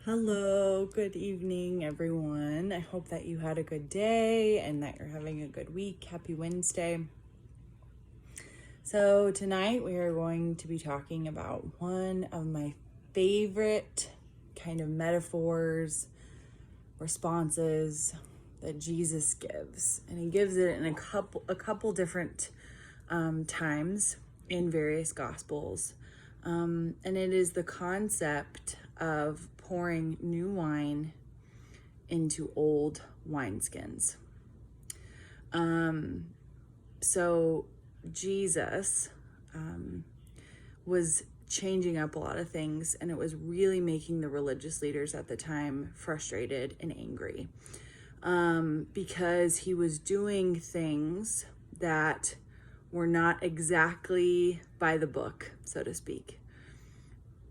Hello, good evening, everyone. I hope that you had a good day and that you're having a good week. Happy Wednesday. So, tonight we are going to be talking about one of my favorite kind of metaphors, responses that Jesus gives. And he gives it in a couple different times in various gospels. And it is the concept of pouring new wine into old wineskins. So Jesus was changing up a lot of things, and it was really making the religious leaders at the time frustrated and angry because he was doing things that were not exactly by the book, so to speak.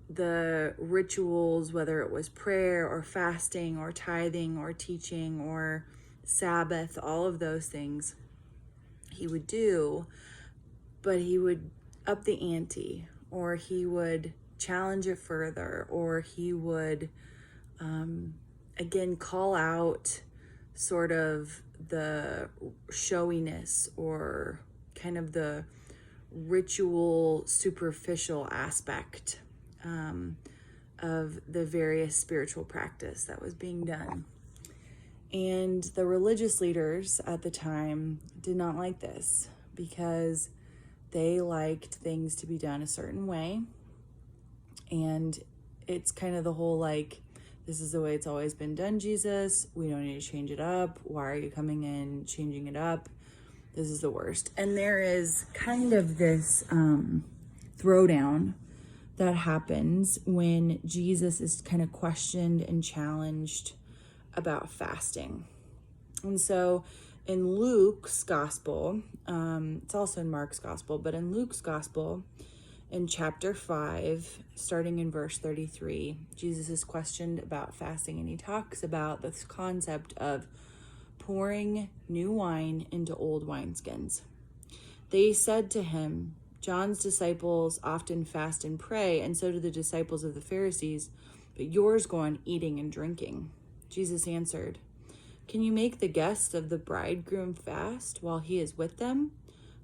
The rituals, whether it was prayer or fasting or tithing or teaching or Sabbath, all of those things he would do, but he would up the ante, or he would challenge it further, or he would again call out sort of the showiness or kind of the ritual superficial aspect of the various spiritual practice that was being done. And the religious leaders at the time did not like this because they liked things to be done a certain way. And it's kind of the whole this is the way it's always been done, Jesus. We don't need to change it up. Why are you coming in changing it up? This is the worst. And there is kind of this throwdown that happens when Jesus is kind of questioned and challenged about fasting. And so in Luke's gospel, it's also in Mark's gospel, but in Luke's gospel, in chapter 5, starting in verse 33, Jesus is questioned about fasting, and he talks about this concept of pouring new wine into old wineskins. They said to him, John's disciples often fast and pray, and so do the disciples of the Pharisees, but yours go on eating and drinking. Jesus answered, Can you make the guests of the bridegroom fast while he is with them?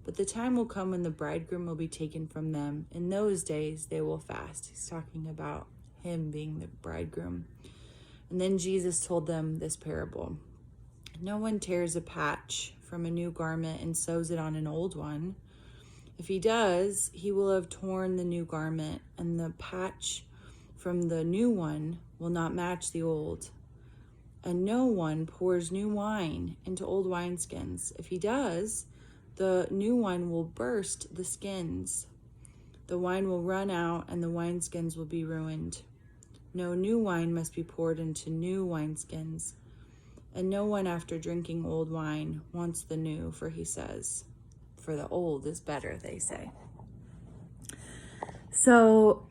But the time will come when the bridegroom will be taken from them. In those days they will fast. He's talking about him being the bridegroom. And then Jesus told them this parable. No one tears a patch from a new garment and sews it on an old one. If he does, he will have torn the new garment, and the patch from the new one will not match the old. And no one pours new wine into old wineskins. If he does, the new wine will burst the skins. The wine will run out, and the wineskins will be ruined. No new wine must be poured into new wineskins. And no one, after drinking old wine, wants the new, for he says, for the old is better, they say. So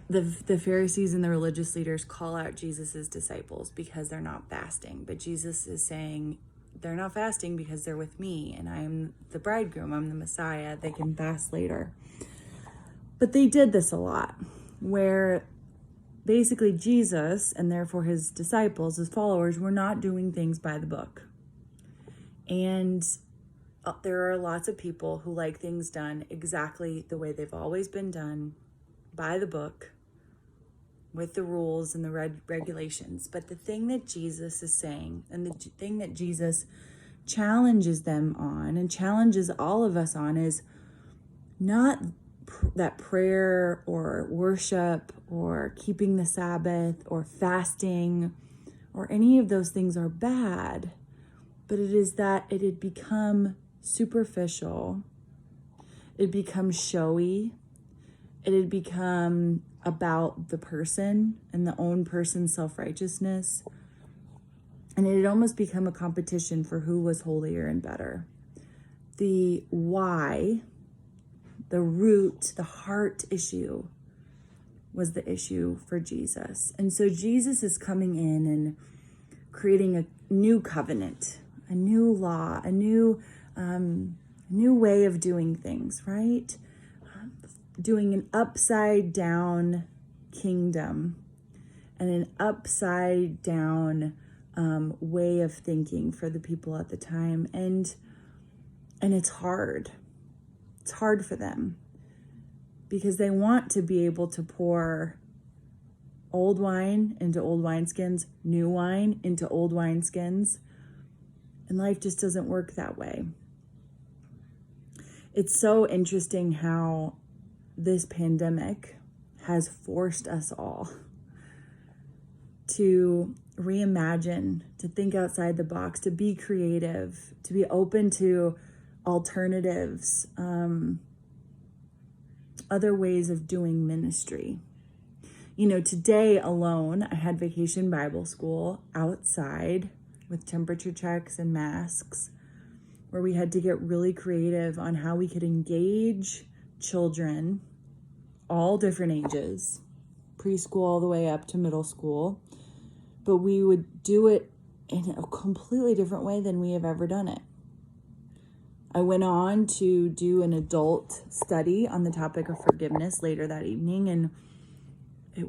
the Pharisees and the religious leaders call out Jesus's disciples because they're not fasting. But Jesus is saying they're not fasting because they're with me, and I'm the bridegroom, I'm the Messiah. They can fast later. But they did this a lot, where basically Jesus, and therefore his disciples, his followers, were not doing things by the book. And there are lots of people who like things done exactly the way they've always been done, by the book, with the rules and the regulations. But the thing that Jesus is saying, and the thing that Jesus challenges them on and challenges all of us on, is not that prayer or worship or keeping the Sabbath or fasting or any of those things are bad, but it is that it had become superficial, it had become showy, it had become about the person and the own person's self-righteousness, and it had almost become a competition for who was holier and better. The why, the root, the heart issue was the issue for Jesus. And so Jesus is coming in and creating a new covenant, a new law, a new way of doing things, right? Doing an upside down kingdom and an upside down way of thinking for the people at the time. And it's hard. It's hard for them because they want to be able to pour old wine into old wineskins, new wine into old wineskins. And life just doesn't work that way. It's so interesting how this pandemic has forced us all to reimagine, to think outside the box, to be creative, to be open to alternatives, other ways of doing ministry. You know, today alone, I had Vacation Bible School outside with temperature checks and masks, where we had to get really creative on how we could engage children, all different ages, preschool all the way up to middle school, but we would do it in a completely different way than we have ever done it. I went on to do an adult study on the topic of forgiveness later that evening, and it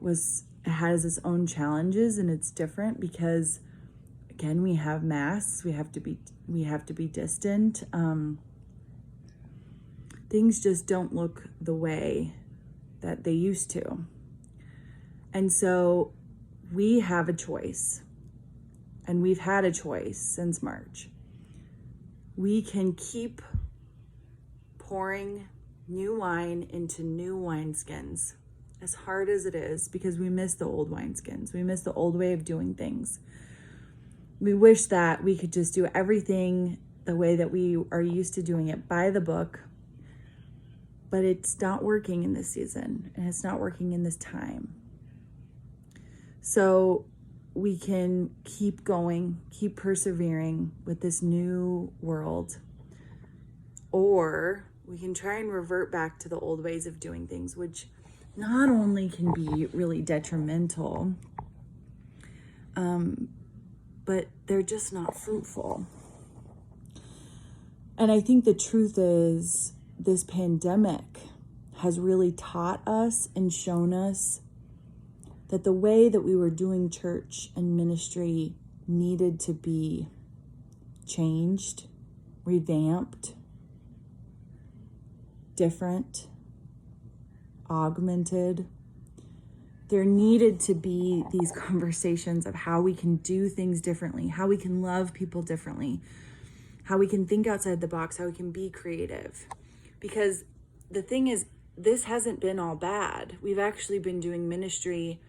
has its own challenges, and it's different because, again, we have masks, we have to be distant. Things just don't look the way that they used to. And so we have a choice, and we've had a choice since March. We can keep pouring new wine into new wineskins, as hard as it is, because we miss the old wineskins. We miss the old way of doing things. We wish that we could just do everything the way that we are used to doing it, by the book, but it's not working in this season, and it's not working in this time. So we can keep going, keep persevering with this new world, or we can try and revert back to the old ways of doing things, which not only can be really detrimental, but they're just not fruitful. And I think the truth is, this pandemic has really taught us and shown us that the way that we were doing church and ministry needed to be changed, revamped, different, augmented. There needed to be these conversations of how we can do things differently, how we can love people differently, how we can think outside the box, how we can be creative. Because the thing is, this hasn't been all bad. We've actually been doing ministry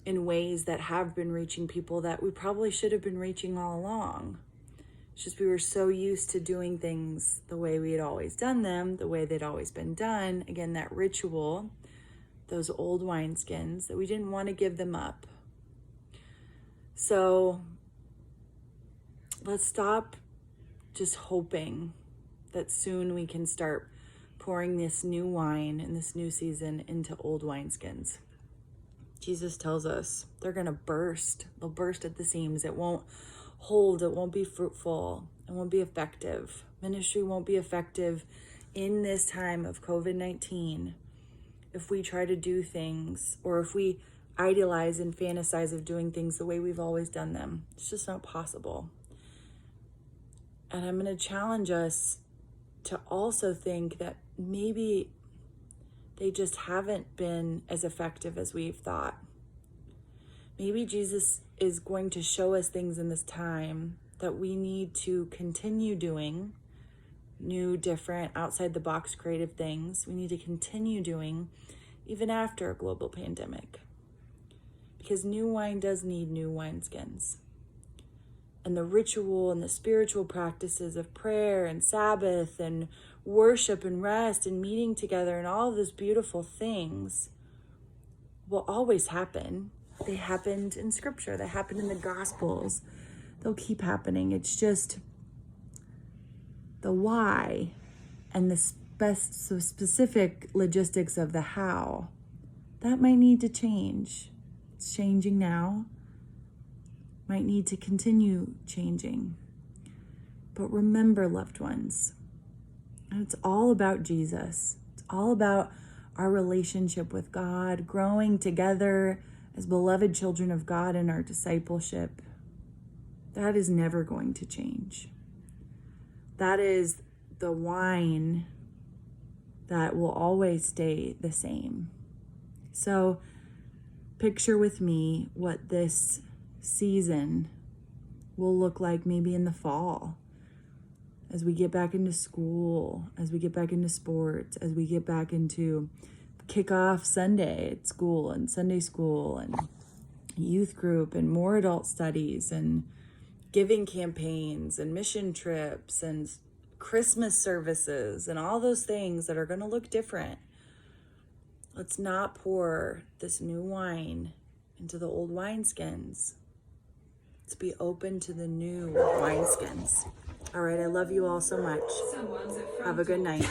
in ways that have been reaching people that we probably should have been reaching all along. It's just we were so used to doing things the way we had always done them, the way they'd always been done. Again, that ritual, those old wineskins, that we didn't want to give them up. So let's stop just hoping that soon we can start pouring this new wine in this new season into old wineskins. Jesus tells us they're going to burst. They'll burst at the seams. It won't hold. It won't be fruitful. It won't be effective. Ministry won't be effective in this time of COVID-19 if we try to do things, or if we idealize and fantasize of doing things the way we've always done them. It's just not possible. And I'm going to challenge us to also think that maybe they just haven't been as effective as we've thought. Maybe Jesus is going to show us things in this time that we need to continue doing, new, different, outside the box creative things. We need to continue doing even after a global pandemic. Because new wine does need new wineskins. And the ritual and the spiritual practices of prayer and Sabbath and worship and rest and meeting together and all of those beautiful things will always happen. They happened in Scripture. They happened in the Gospels. They'll keep happening. It's just the why and the specific logistics of the how. That might need to change. It's changing now. Might need to continue changing. But remember, loved ones, it's all about Jesus. It's all about our relationship with God, growing together as beloved children of God in our discipleship, that is never going to change. That is the wine that will always stay the same. So picture with me what this season will look like maybe in the fall, as we get back into school, as we get back into sports, as we get back into kickoff Sunday at school and Sunday school and youth group and more adult studies and giving campaigns and mission trips and Christmas services and all those things that are going to look different. Let's not pour this new wine into the old wineskins. Let's be open to the new wineskins. All right, I love you all so much. Have a good night.